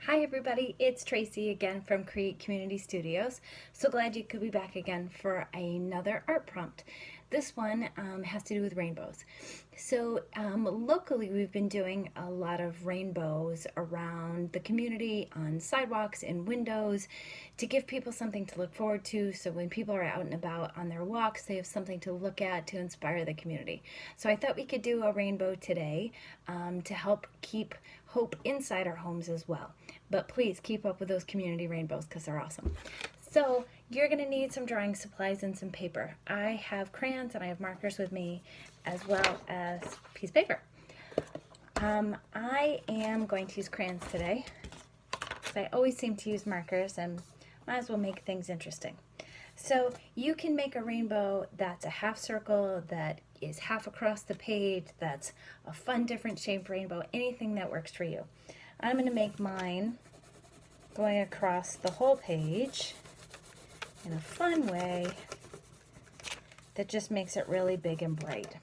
Hi everybody, it's Tracy again from Create Community Studios. So glad you could be back again for another art prompt. This one has to do with rainbows. So locally we've been doing a lot of rainbows around the community, on sidewalks, in windows, to give people something to look forward to, so when people are out and about on their walks they have something to look at to inspire the community. So I thought we could do a rainbow today to help keep hope inside our homes as well. But please keep up with those community rainbows because they're awesome. So you're going to need some drawing supplies and some paper. I have crayons and I have markers with me, as well as piece of paper. I am going to use crayons today because I always seem to use markers and might as well make things interesting. So you can make a rainbow that's a half circle, that is half across the page, that's a fun different shaped rainbow, anything that works for you. I'm going to make mine going across the whole page in a fun way that just makes it really big and bright.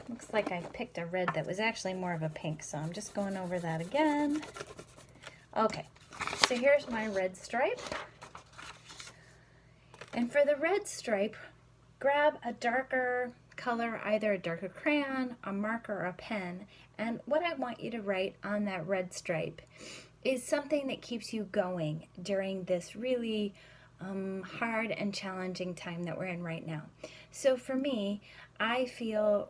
Looks like I picked a red that was actually more of a pink, so I'm just going over that again. Okay, so here's my red stripe. And for the red stripe, grab a darker color, either a darker crayon, a marker, or a pen, and what I want you to write on that red stripe is something that keeps you going during this really hard and challenging time that we're in right now. So for me, I feel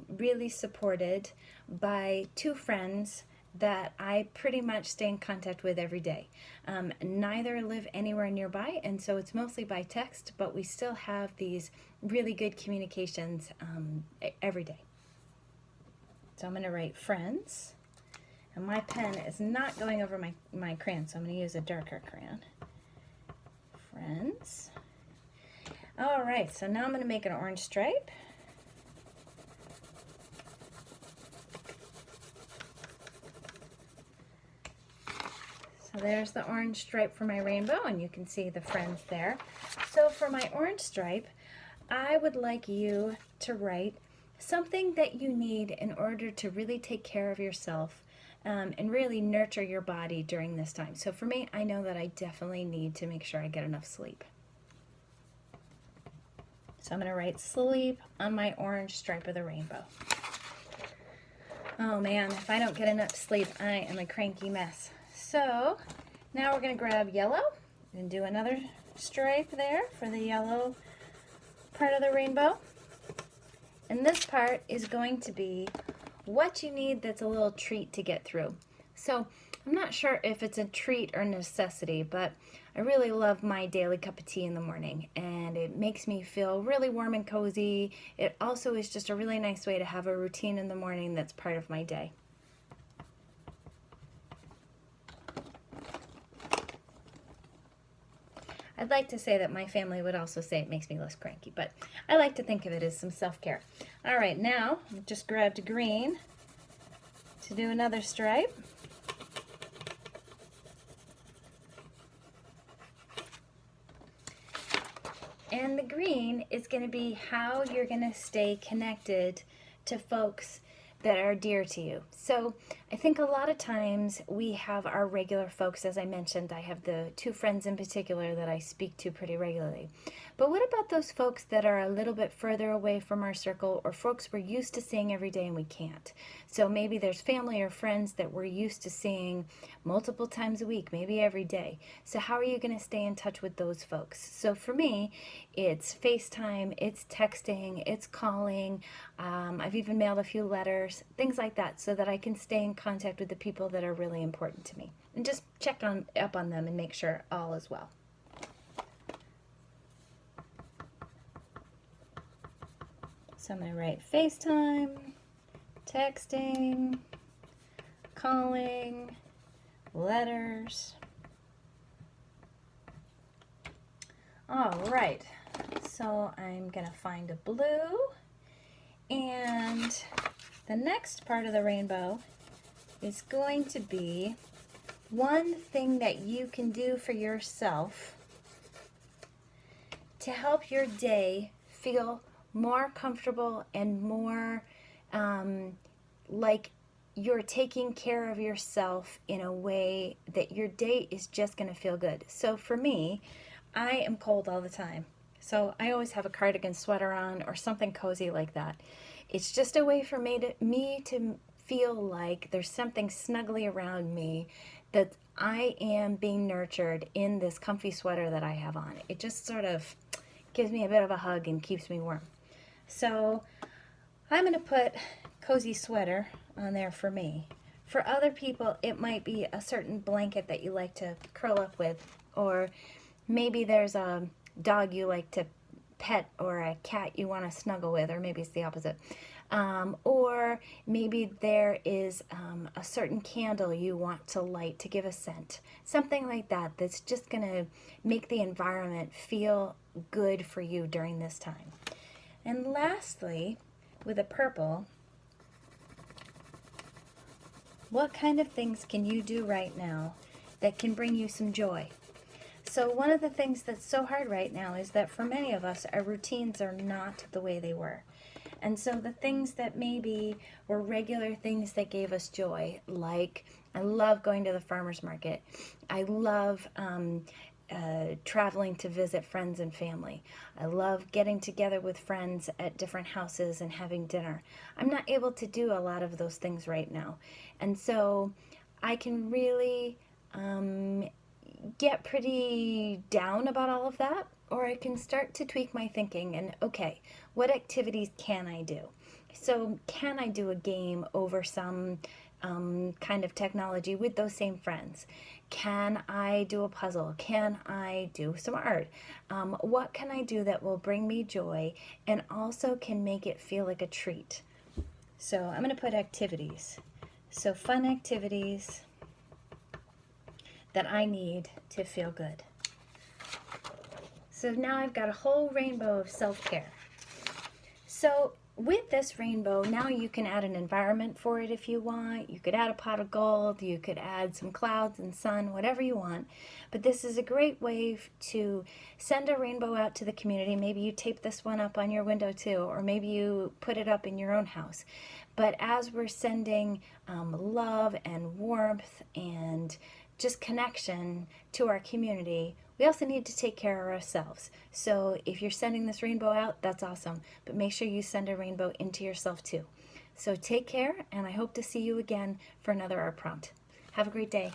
really supported by two friends that I pretty much stay in contact with every day. Neither live anywhere nearby, and so it's mostly by text, but we still have these really good communications every day. So I'm going to write friends, and my pen is not going over my crayon, so I'm going to use a darker crayon. Friends. All right, so now I'm going to make an orange stripe. So there's the orange stripe for my rainbow, and you can see the friends there. So for my orange stripe, I would like you to write something that you need in order to really take care of yourself and really nurture your body during this time. So for me, I know that I definitely need to make sure I get enough sleep. So I'm going to write sleep on my orange stripe of the rainbow. Oh man, if I don't get enough sleep, I am a cranky mess. So now we're going to grab yellow and do another stripe there for the yellow part of the rainbow. And this part is going to be what you need that's a little treat to get through. So I'm not sure if it's a treat or necessity, but I really love my daily cup of tea in the morning, and it makes me feel really warm and cozy. It also is just a really nice way to have a routine in the morning that's part of my day. I'd like to say that my family would also say it makes me less cranky, but I like to think of it as some self-care. All right, now I just grabbed green to do another stripe. And the green is going to be how you're going to stay connected to folks that are dear to you. So I think a lot of times we have our regular folks. As I mentioned, I have the two friends in particular that I speak to pretty regularly. But what about those folks that are a little bit further away from our circle, or folks we're used to seeing every day and we can't? So maybe there's family or friends that we're used to seeing multiple times a week, maybe every day. So how are you going to stay in touch with those folks? So for me, it's FaceTime, it's texting, it's calling. I've even mailed a few letters, things like that, so that I can stay in contact with the people that are really important to me and just check up on them and make sure all is well. So I'm going to write FaceTime, texting, calling, letters. All right, so I'm going to find a blue, and the next part of the rainbow is going to be one thing that you can do for yourself to help your day feel more comfortable and more like you're taking care of yourself in a way that your day is just going to feel good. So for me, I am cold all the time. So I always have a cardigan sweater on or something cozy like that. It's just a way for me to feel like there's something snuggly around me, that I am being nurtured in this comfy sweater that I have on. It just sort of gives me a bit of a hug and keeps me warm. So I'm going to put cozy sweater on there for me. For other people, it might be a certain blanket that you like to curl up with, or maybe there's a dog you like to pet or a cat you want to snuggle with, or maybe it's the opposite. Or maybe there is a certain candle you want to light to give a scent. Something like that that's just going to make the environment feel good for you during this time. And lastly, with a purple, what kind of things can you do right now that can bring you some joy? So one of the things that's so hard right now is that for many of us, our routines are not the way they were. And so the things that maybe were regular things that gave us joy, like I love going to the farmer's market. I love traveling to visit friends and family. I love getting together with friends at different houses and having dinner. I'm not able to do a lot of those things right now. And so I can really get pretty down about all of that, or I can start to tweak my thinking and, okay, what activities can I do? So can I do a game over some kind of technology with those same friends? Can I do a puzzle? Can I do some art? What can I do that will bring me joy and also can make it feel like a treat? So I'm going to put activities. So fun activities that I need to feel good. So now I've got a whole rainbow of self-care. So with this rainbow, now you can add an environment for it if you want. You could add a pot of gold, you could add some clouds and sun, whatever you want. But this is a great way to send a rainbow out to the community. Maybe you tape this one up on your window too, or maybe you put it up in your own house. But as we're sending love and warmth and just connection to our community, we also need to take care of ourselves. So if you're sending this rainbow out, that's awesome. But make sure you send a rainbow into yourself too. So take care, and I hope to see you again for another art prompt. Have a great day.